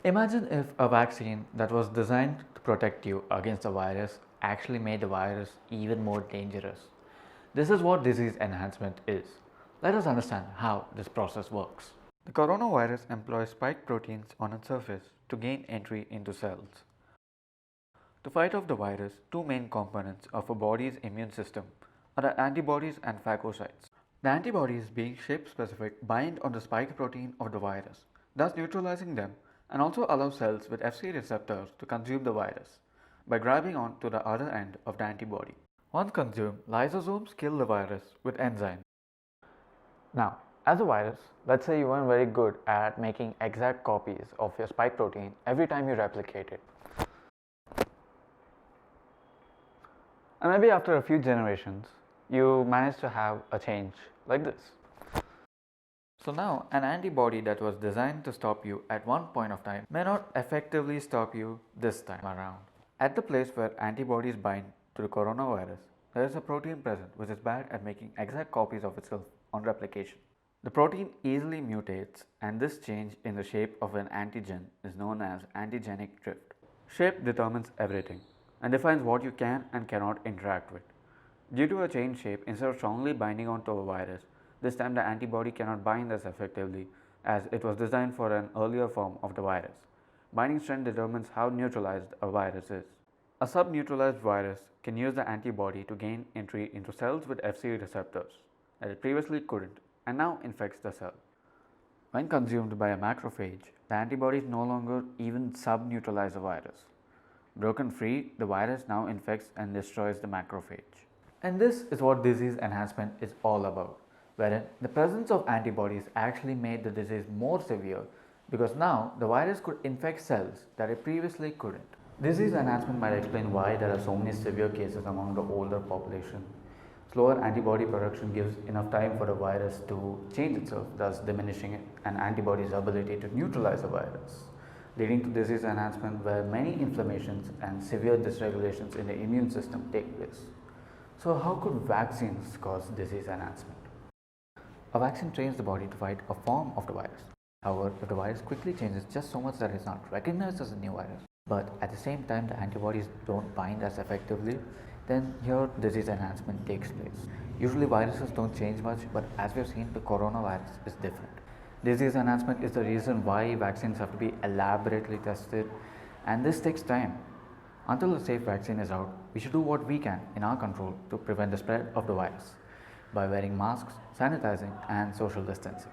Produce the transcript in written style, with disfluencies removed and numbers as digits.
Imagine if a vaccine that was designed to protect you against a virus actually made the virus even more dangerous. This is what disease enhancement is. Let us understand how this process works. The coronavirus employs spike proteins on its surface to gain entry into cells. To fight off the virus, two main components of a body's immune system are the antibodies and phagocytes. The antibodies, being shape specific, bind on the spike protein of the virus, thus neutralizing them, and also allow cells with Fc receptors to consume the virus by grabbing on to the other end of the antibody. Once consumed, lysosomes kill the virus with enzymes. Now, as a virus, let's say you weren't very good at making exact copies of your spike protein every time you replicate it. And maybe after a few generations, you manage to have a change like this. So now, an antibody that was designed to stop you at one point of time may not effectively stop you this time around. At the place where antibodies bind to the coronavirus, there is a protein present which is bad at making exact copies of itself on replication. The protein easily mutates, and this change in the shape of an antigen is known as antigenic drift. Shape determines everything and defines what you can and cannot interact with. Due to a changed shape, instead of strongly binding onto a virus, this time the antibody cannot bind as effectively as it was designed for an earlier form of the virus. Binding strength determines how neutralized a virus is. A subneutralized virus can use the antibody to gain entry into cells with Fc receptors that it previously couldn't, and now infects the cell. When consumed by a macrophage, the antibodies no longer even subneutralize the virus. Broken free, the virus now infects and destroys the macrophage. And this is what disease enhancement is all about, wherein the presence of antibodies actually made the disease more severe because now the virus could infect cells that it previously couldn't. Disease enhancement might explain why there are so many severe cases among the older population. Slower antibody production gives enough time for the virus to change itself, thus diminishing an antibody's ability to neutralize the virus, leading to disease enhancement where many inflammations and severe dysregulations in the immune system take place. So how could vaccines cause disease enhancement? A vaccine trains the body to fight a form of the virus. However, if the virus quickly changes just so much that it's not recognized as a new virus, but at the same time the antibodies don't bind as effectively, then here disease enhancement takes place. Usually viruses don't change much, but as we have seen, the coronavirus is different. Disease enhancement is the reason why vaccines have to be elaborately tested, and this takes time. Until a safe vaccine is out, we should do what we can in our control to prevent the spread of the virus by wearing masks, sanitizing, and social distancing.